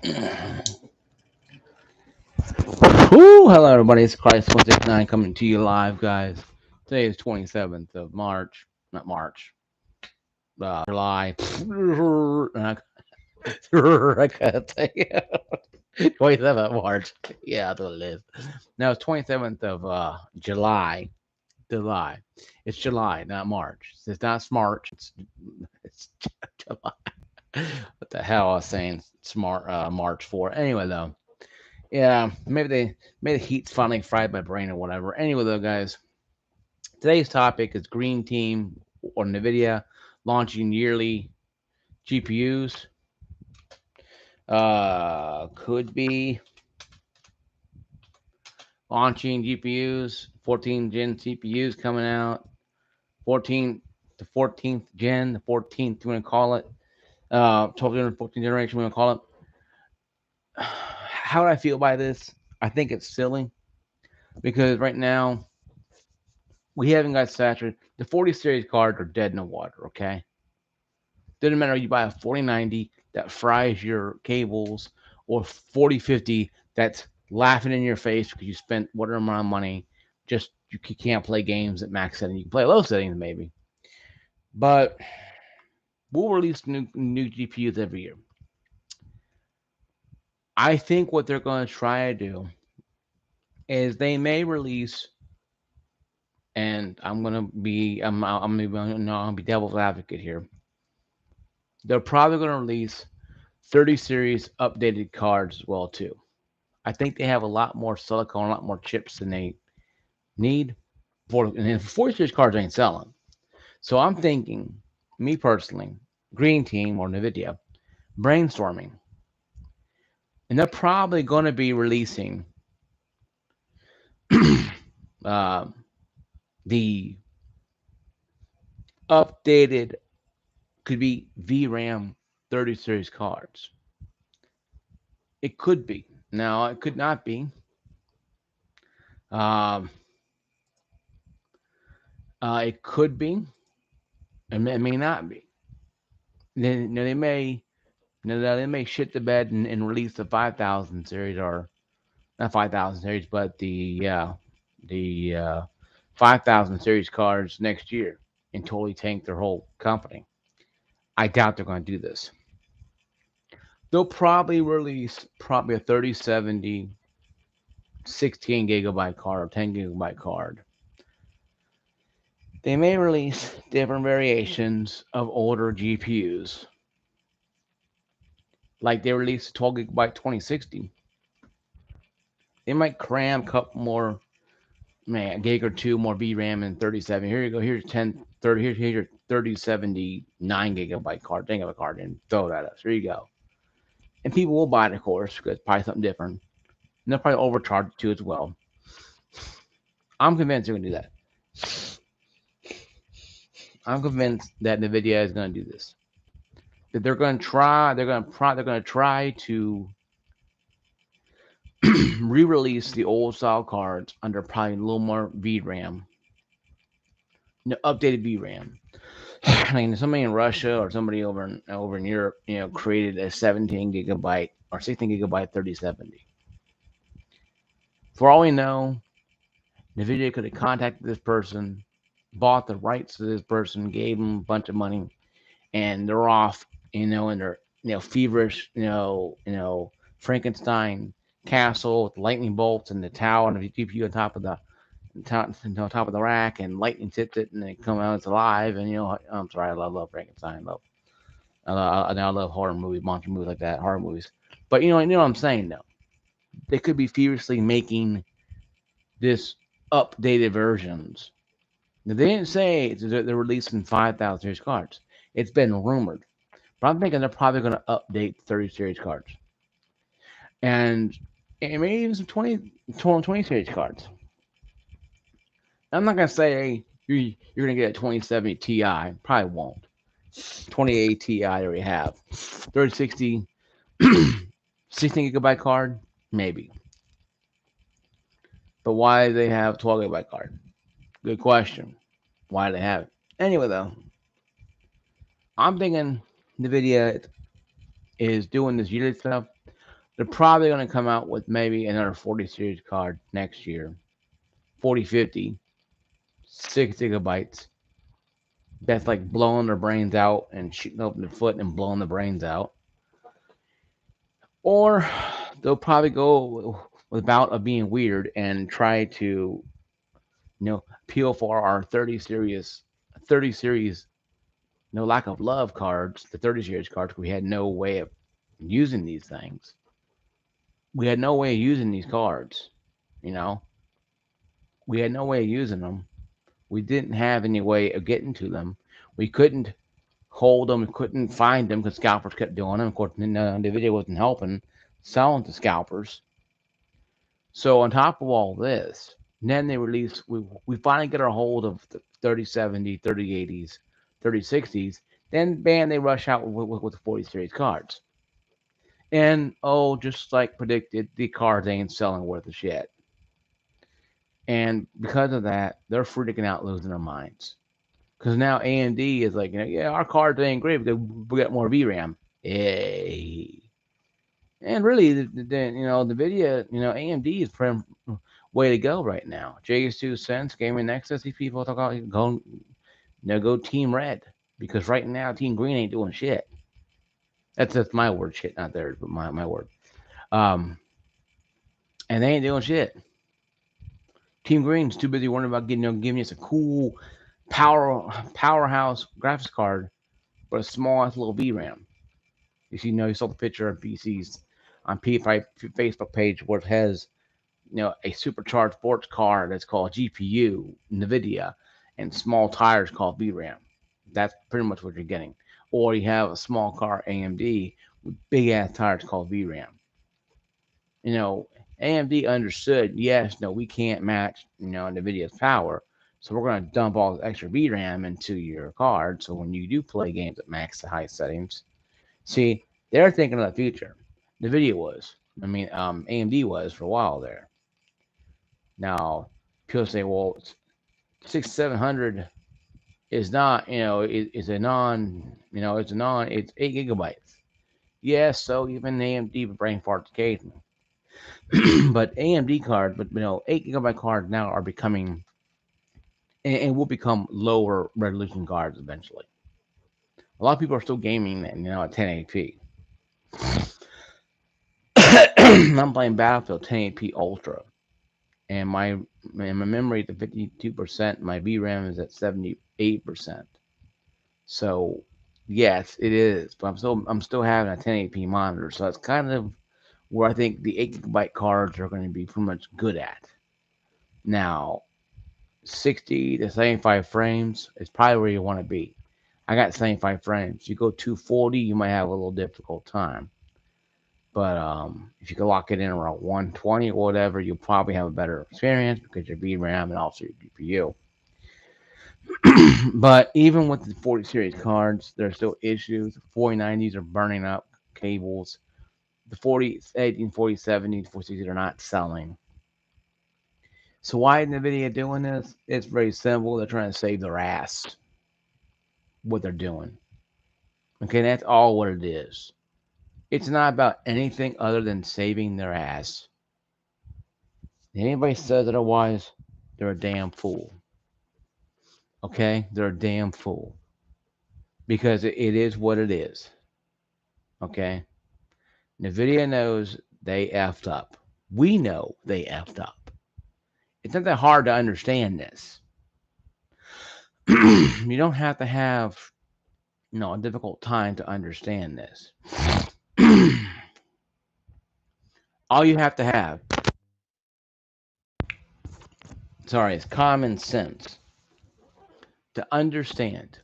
Woo! Hello, everybody. It's Christ169 coming to you live, guys. Today is 27th of March. Not March. July. I gotta tell you. 27th of March. Yeah, that's what it is. No, it's 27th of July. July. It's July, not March. It's not March. It's July. What the hell I was saying smart March for? Anyway, though. Yeah, maybe the heat's finally fried my brain or whatever. Anyway, though, guys, today's topic is Green Team or NVIDIA launching yearly GPUs. Could be launching GPUs, 14 gen CPUs coming out, 14 the 14th gen, the 14th you want to call it, 12th 14th generation we want to call it. How do I feel by this? I think it's silly because right now we haven't got saturated. The 40 series cards are dead in the water, okay? Doesn't matter if you buy a 4090 that fries your cables or 4050 that's laughing in your face because you spent whatever amount of money. Just you can't play games at max setting. You can play low settings maybe, but we'll release new GPUs every year. I think what they're going to try to do is they may release, and I'm gonna be devil's advocate here. They're probably going to release 30 series updated cards as well too. I think they have a lot more silicon, a lot more chips than they need. And 40 series cards ain't selling. So I'm thinking, me personally, Green Team or NVIDIA, brainstorming. And they're probably going to be releasing uh, the updated, could be VRAM 30 series cards. It could be. Now, it could not be. Um, it could be. It may not be. They may they may shit the bed and release the 5000 series, or not 5000 series, but the 5000 series cards next year and totally tank their whole company. I doubt they're going to do this. They'll probably release probably a 3070 16 gigabyte card or 10 gigabyte card. They may release different variations of older GPUs, like they released 12 gigabyte 2060. They might cram a couple more, man, a gig or two more VRAM and 37. Here you go. Here's 10, 30. Here's your 3079 gigabyte card. Think of a card and throw that up. So here you go. And people will buy it, of course, because it's probably something different. And they'll probably overcharge it too as well. I'm convinced they're going to do that. I'm convinced that NVIDIA is going to do this. That they're going to try. They're going to try to re-release the old style cards under probably a little more VRAM, updated VRAM. I mean, somebody in Russia or somebody over in Europe, created a 17 gigabyte or 16 gigabyte 3070. For all we know, Nvidia could have contacted this person, bought the rights to this person, gave them a bunch of money, and they're off, in their feverish, Frankenstein castle with lightning bolts and the tower and the GPU on top of the rack, and lightning hits it and they come out it's alive. And I'm sorry, I love Frankenstein. I love horror movies, monster movies like that, horror movies. But what I'm saying though. They could be furiously making this updated versions. Now, they didn't say they're releasing 5,000 series cards. It's been rumored, but I'm thinking they're probably going to update 30 series cards and maybe even some 20 series cards. I'm not gonna say, hey, you're gonna get a 2070 Ti. Probably won't. 2080 Ti I already have. 3060, 16 gigabyte card, maybe. But why do they have 12 gigabyte card? Good question. Why do they have it? Anyway, though, I'm thinking NVIDIA is doing this yearly stuff They're probably going to come out with maybe another 40 series card next year. 4050, 6 gigabytes. That's like blowing their brains out and shooting open their foot and blowing the brains out. Or they'll probably go without of being weird and try to, appeal for our 30 series, no lack of love cards, the 30 series cards. We had no way of using these things. We had no way of using these cards, you know. We had no way of using them. We didn't have any way of getting to them. We couldn't hold them. We couldn't find them because scalpers kept doing them. Of course, the video wasn't helping selling to scalpers. So on top of all this, then they released. We finally get our hold of the 3070, 3080s, 3060s. Then bam, they rush out with the 40 series cards. And oh, just like predicted, the cards ain't selling worth a shit. And because of that, they're freaking out, losing their minds. Because now AMD is like, yeah, our cards ain't great because we got more VRAM. Hey. And really, the video, AMD is pretty way to go right now. JS2 Sense, Gaming Nexus, these people talk about go Team Red. Because right now, Team Green ain't doing shit. That's just my word, shit, not theirs, but my word. Um, and they ain't doing shit. Team Green's too busy worrying about giving us a cool powerhouse graphics card, but a small little VRAM. You saw the picture of PCs on P5 Facebook page where it has a supercharged sports car that's called GPU NVIDIA and small tires called VRAM. That's pretty much what you're getting. Or you have a small car AMD with big ass tires called VRAM. You know, AMD understood, yes, no, we can't match, NVIDIA's power. So we're going to dump all the extra VRAM into your card. So when you do play games at max to high settings, see, they're thinking of the future. NVIDIA was. AMD was for a while there. Now, people say, well, 6700 is not, it's a non, it's 8 gigabytes. Yes, so even AMD brain farts occasionally. But AMD cards, 8 gigabyte cards now are becoming, and will become lower resolution cards eventually. A lot of people are still gaming, at 1080p. I'm playing Battlefield 1080p Ultra, and my memory is at 52%. My VRAM is at 78%. So yes, it is, but I'm still having a 1080p monitor, so that's kind of where I think the 8 gigabyte cards are going to be pretty much good at. Now, 60 to 75 frames is probably where you want to be. I got 75 frames. You go 240, you might have a little difficult time. But if you can lock it in around 120 or whatever, you'll probably have a better experience because your VRAM and also your GPU. But even with the 40 series cards, there's still issues. The 4090s are burning up cables. The 4080 and 4070 and 4060 are not selling. So why is NVIDIA doing this? It's very simple. They're trying to save their ass. What they're doing. Okay, that's all what it is. It's not about anything other than saving their ass. If anybody says otherwise, they're a damn fool. Okay, they're a damn fool because it is what it is. Okay, NVIDIA knows they effed up. We know they effed up. It's not that hard to understand this. You don't have to have a difficult time to understand this. All you have to have, is common sense to understand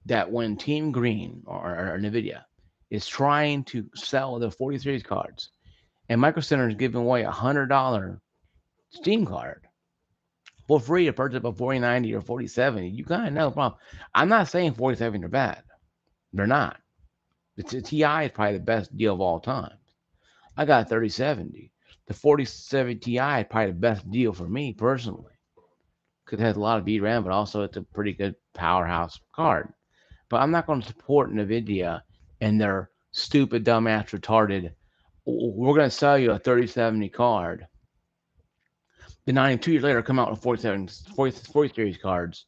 that when Team Green or NVIDIA is trying to sell the 40 series cards and Micro Center is giving away $100 Steam card for free to purchase a 4090 or 4070, you kind of know the problem. I'm not saying 4070 are bad. They're not. The TI is probably the best deal of all time. I got a 3070. The 4070 Ti is probably the best deal for me personally because it has a lot of VRAM, but also it's a pretty good powerhouse card. But I'm not going to support NVIDIA and their stupid, dumbass, retarded we're going to sell you a 3070 card. Then 92 years later, come out with 40 series cards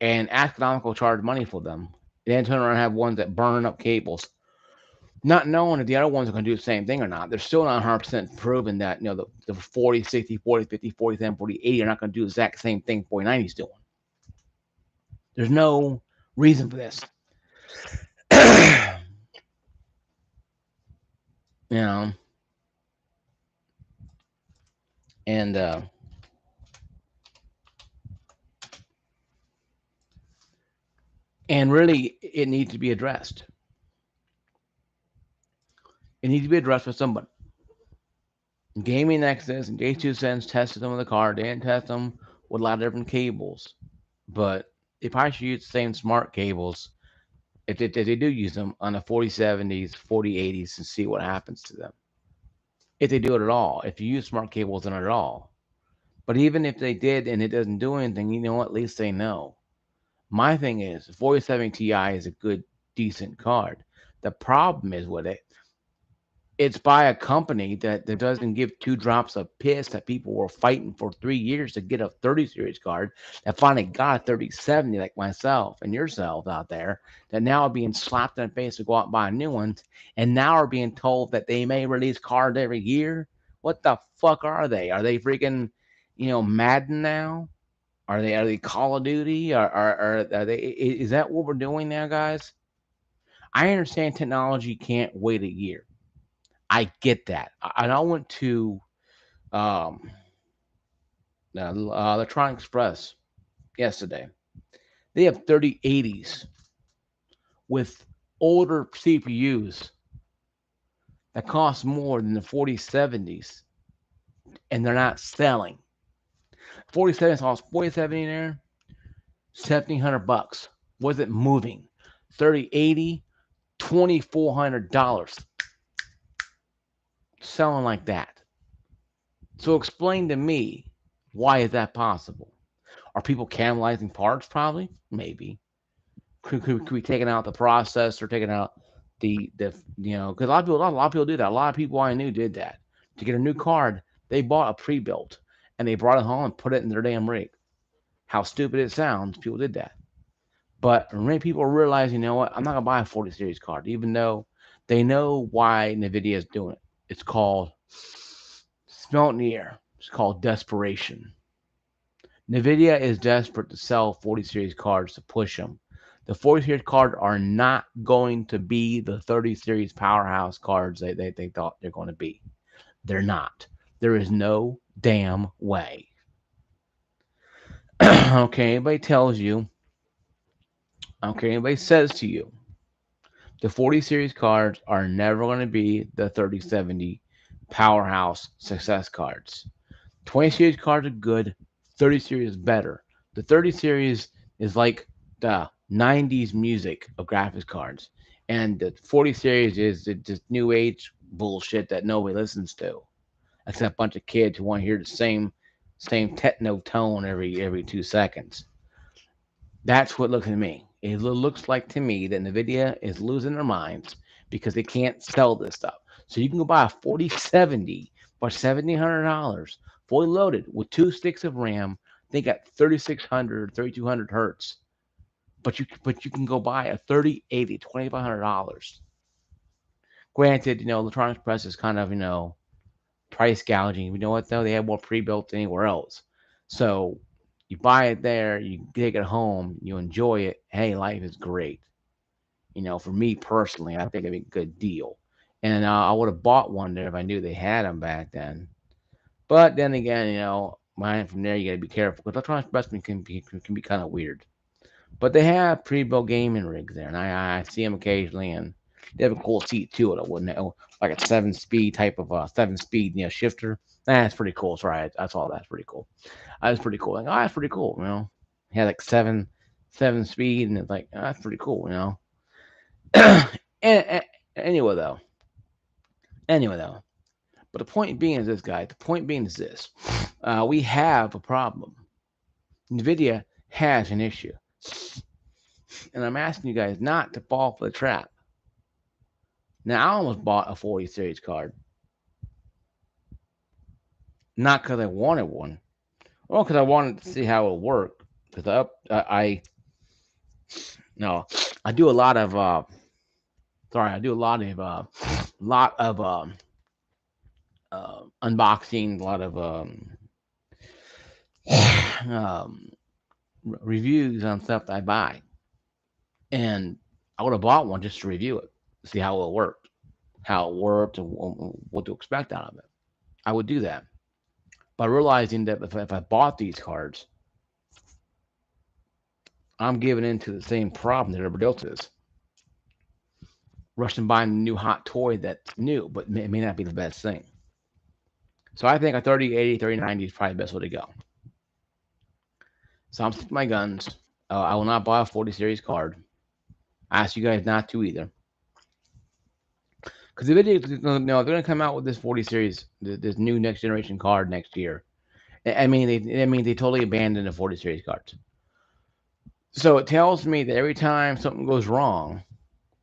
and astronomical charge money for them. And then turn around and have ones that burn up cables, not knowing if the other ones are going to do the same thing or not. They're still not 100% proven that, the 40, 60, 40, 50, 47, 40, 80 are not going to do the exact same thing 4090 is doing. There's no reason for this. you know, and really, it needs to be addressed. It needs to be addressed with somebody. Gaming Nexus and J2Sense tested them with the card. They didn't test them with a lot of different cables, but they probably should use the same smart cables if they do use them on the 4070s, 4080s, and see what happens to them. If they do it at all, if you use smart cables in it at all. But even if they did and it doesn't do anything, you know what? At least they know. My thing is, 4070 Ti is a good, decent card. The problem is with it, it's by a company that doesn't give two drops of piss that people were fighting for 3 years to get a 30 series card that finally got a 3070 like myself and yourself out there that now are being slapped in the face to go out and buy new ones and now are being told that they may release cards every year. What the fuck are they? Are they freaking, Madden now? Are they Call of Duty? Are they? Is that what we're doing now, guys? I understand technology can't wait a year. I get that. I went to um, Electronic Express yesterday. They have 3080s with older CPUs that cost more than the 4070s, and they're not selling. 4070 cost 4070 in there, $1,700. Wasn't moving. 3080, $2,400. Selling like that. So explain to me, why is that possible? Are people cannibalizing parts? Probably, maybe. Could we taking out the processor, taking out because a lot of people do that. A lot of people I knew did that. To get a new card, they bought a pre-built and they brought it home and put it in their damn rig. How stupid it sounds, people did that. But many people realize, you know what? I'm not gonna buy a 40 series card, even though they know why Nvidia is doing it. It's called smell it in the air. It's called desperation. Nvidia is desperate to sell 40 series cards to push them. The 40 series cards are not going to be the 30 series powerhouse cards they thought they're going to be. They're not. There is no damn way. Okay, anybody tells you, okay, anybody says to you, the 40 series cards are never going to be the 3070 powerhouse success cards. 20 series cards are good, 30 series is better. The 30 series is like the 90s music of graphics cards, and the 40 series is just new age bullshit that nobody listens to, except a bunch of kids who want to hear the same techno tone every 2 seconds. That's what looks to me. It looks like to me that Nvidia is losing their minds because they can't sell this stuff. So you can go buy a 4070 for $1,700, fully loaded with 2 sticks of RAM. They got 3600, 3200 hertz. But you can go buy a 3080, $2,500. Granted, Electronics Press is kind of price gouging. You know what though? They have more pre-built than anywhere else. So you buy it there, you take it home, you enjoy it. Hey, life is great. For me personally, I think it'd be a good deal. And I would have bought one there if I knew they had them back then. But then again, buying from there, you got to be careful because electronic investment can be kind of weird. But they have pre-built gaming rigs there, and I see them occasionally, and they have a cool seat too. It wouldn't like a 7 speed type of 7 speed shifter. That's pretty cool. Sorry, I saw that's pretty cool. That's pretty cool. Like, oh, that's pretty cool. It had like seven speed, and it's like, oh, that's pretty cool. and, anyway though, anyway though. But the point being is this, guy. The point being is this: we have a problem. Nvidia has an issue, and I'm asking you guys not to fall for the trap. Now, I almost bought a 40 series card, not because I wanted one, well, because I wanted to see how it worked. Because I no, I do a lot of sorry, I do a lot of unboxing, a lot of um, reviews on stuff that I buy, and I would have bought one just to review it, see how it worked, and what to expect out of it. I would do that, but realizing that if I bought these cards, I'm giving into the same problem that everybody else is. Rushing buying a new hot toy that's new, but it may not be the best thing. So I think a 3080, 3090 is probably the best way to go. So I'm sticking my guns. I will not buy a 40 series card. I ask you guys not to either. Because the video, no, they're going to come out with this 40 series, this new next generation card next year. I mean, they totally abandoned the 40 series cards. So it tells me that every time something goes wrong,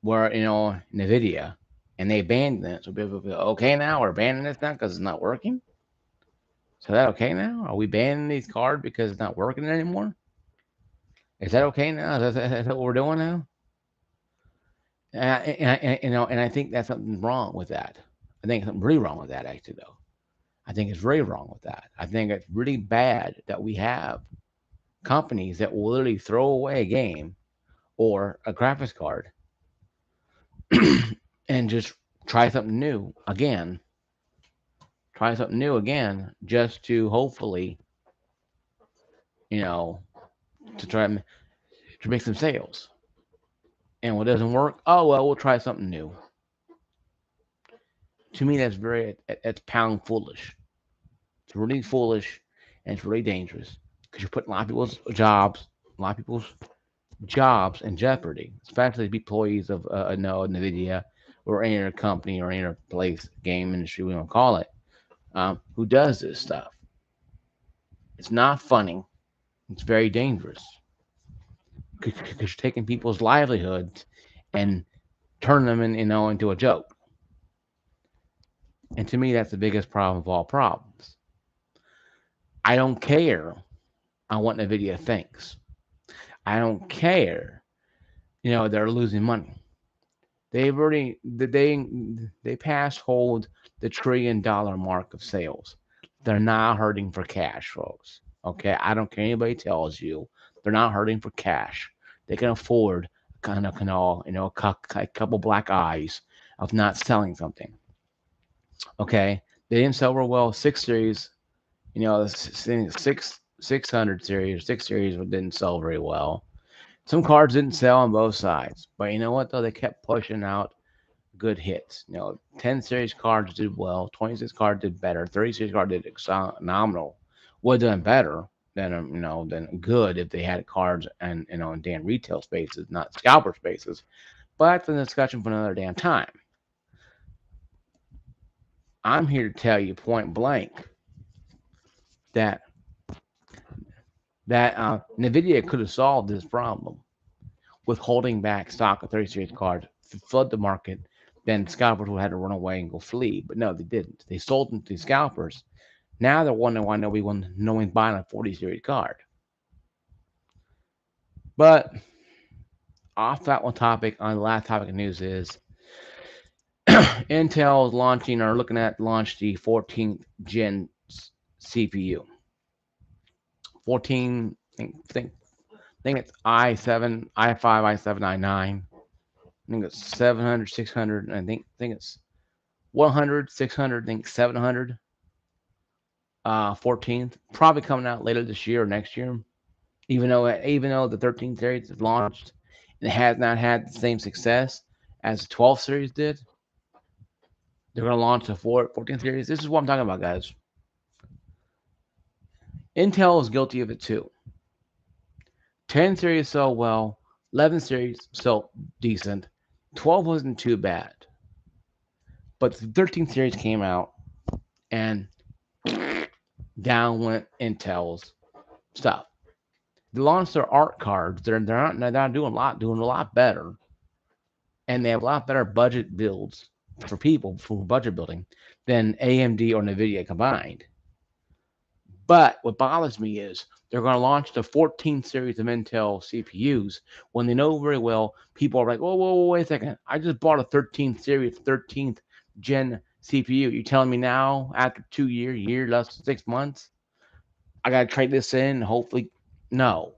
where Nvidia, and they abandon it, so people go, okay, now we're abandoning this now because it's not working. So that okay now? Are we banning these cards because it's not working anymore? Is that okay now? Is that what we're doing now? And I think that's something wrong with that. I think something really wrong with that, actually, though. I think it's very wrong with that. I think it's really bad that we have companies that will literally throw away a game or a graphics card and just try something new again, just to hopefully, you know, to try to make some sales. And what doesn't work, oh well, we'll try something new. To me, that's pound foolish. It's really foolish, and it's really dangerous because you're putting a lot of people's jobs in jeopardy, especially the employees of no Nvidia or any other company or any other place, game industry, we don't call it, who does this stuff. It's not funny. It's very dangerous because you're taking people's livelihoods and turning them into a joke. And to me, that's the biggest problem of all problems. I don't care on what Nvidia thinks. I don't care. They're losing money. They passed hold the $1 trillion mark of sales. They're not hurting for cash, folks. Okay, I don't care anybody tells you they're not hurting for cash. They can afford kind of canal, a couple black eyes of not selling something. Okay, they didn't sell real well. Six series, six hundred series, six series didn't sell very well. Some cards didn't sell on both sides, but you know what though? They kept pushing out good hits. 10 series cards did well, 26 cards did better, 30 series card did phenomenal. Would have done better than good if they had cards and in damn retail spaces, not scalper spaces. But that's a discussion for another damn time. I'm here to tell you point blank that Nvidia could have solved this problem with holding back stock of 30 series cards, flood the market, then scalpers would have had to run away and go flee. But no, they didn't. They sold them to scalpers. Now they're wondering why no one's buying a 40 series card. But off that one topic, on the last topic of news is Intel is launching or looking at launch the 14th gen CPU. 14, think it's i7, i5, i7, i9. I think it's 700, 600, and I think it's 100, 600, I think 700. 14th, probably coming out later this year or next year. Even though the 13th series is launched and it has not had the same success as the 12th series did, they're going to launch the 14th series. This is what I'm talking about, guys. Intel is guilty of it too. 10 series sold well, 11 series sold decent, 12 wasn't too bad. But the 13th series came out and down went Intel's stuff. They launched their art cards. They're not doing a lot better, and they have a lot better budget builds for people for budget building than AMD or Nvidia combined. But what bothers me is they're going to launch the 14th series of Intel CPUs when they know very well people are like, whoa, whoa, whoa, wait a second. I just bought a 13th series, 13th gen CPU. You telling me now after 2 year, less than 6 months, I got to trade this in? Hopefully, no.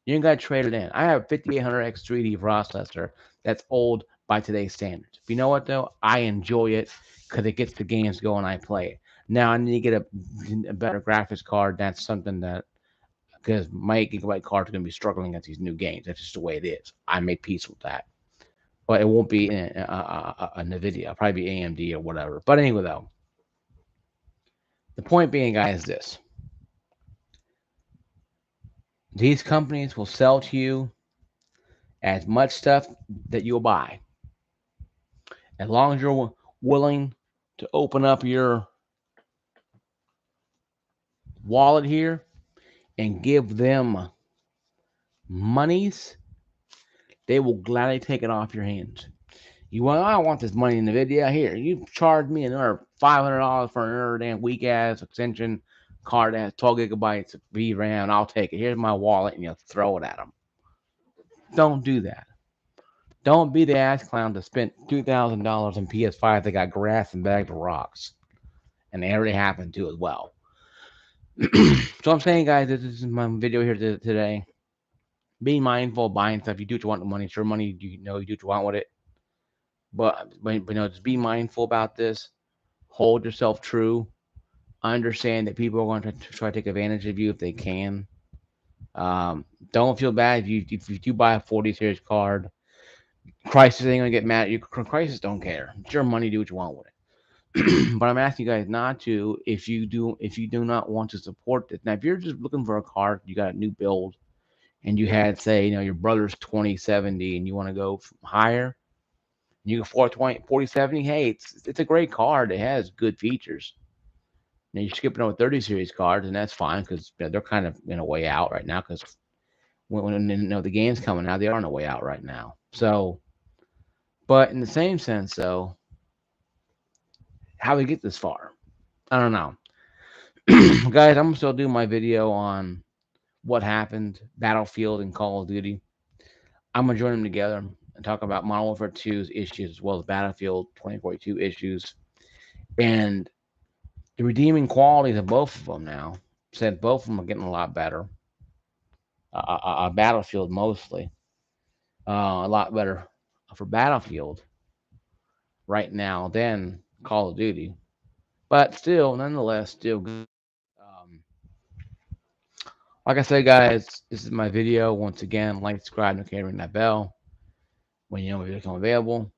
You ain't got to trade it in. I have a 5800X 3D processor that's old by today's standards. But you know what, though? I enjoy it because it gets the games going. I play it. Now I need to get a better graphics card. That's something that, because my 8 GB card is going to be struggling at these new games. That's just the way it is. I make peace with that. But it won't be a NVIDIA. It'll probably be AMD or whatever. But anyway, though, the point being, guys, is this. These companies will sell to you as much stuff that you'll buy. As long as you're willing to open up your wallet here and give them monies, they will gladly take it off your hands. You want? I want this money in NVIDIA. Here, you charge me another $500 for another damn weak ass extension card that has 12 GB of VRAM. I'll take it. Here's my wallet, and you throw it at them. Don't do that. Don't be the ass clown that spent $2,000 on PS5 that got grass and bags of rocks, and they already happened to as well. So I'm saying, guys, this is my video here today. Be mindful of buying stuff. You do what you want with money. It's your money. You know, you do what you want with it. But just be mindful about this. Hold yourself true. Understand that people are going to try to take advantage of you if they can. Don't feel bad if you buy a 40 series card. Crisis ain't gonna get mad at you. Crisis don't care. It's your money. Do what you want with it. But I'm asking you guys not to. If you do not want to support this now, if you're just looking for a card, you got a new build, and you had, say, your brother's 2070, and you want to go higher, and you go 420 4070. Hey, it's a great card. It has good features. Now you're skipping over 30 series cards, and that's fine because they're kind of in a way out right now. Because when the game's coming out, they are in a way out right now. So, but in the same sense, though, how we get this far, I don't know. Guys, I'm still doing my video on what happened, Battlefield and Call of Duty. I'm gonna join them together and talk about Modern Warfare 2's issues as well as Battlefield 2042 issues and the redeeming qualities of both of them. Now, said both of them are getting a lot better. Battlefield mostly a lot better for Battlefield right now than Call of Duty, but still, nonetheless, still good. Um, like I said, guys, this is my video. Once again, like, subscribe, and ring that bell when you know my videos come available.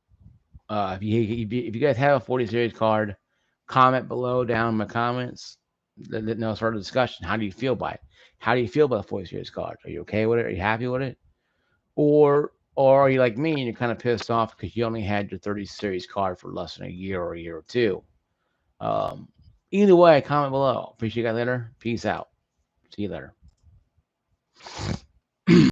If you guys have a 40 series card, comment below down in my comments. Let know, start a discussion. How do you feel by it? How do you feel about the 40 series card? Are you okay with it? Are you happy with it? Or are you like me and you're kind of pissed off because you only had your 30 series card for less than a year or a year or two? Um, Either way, comment below. Appreciate you guys later. Peace out. See you later.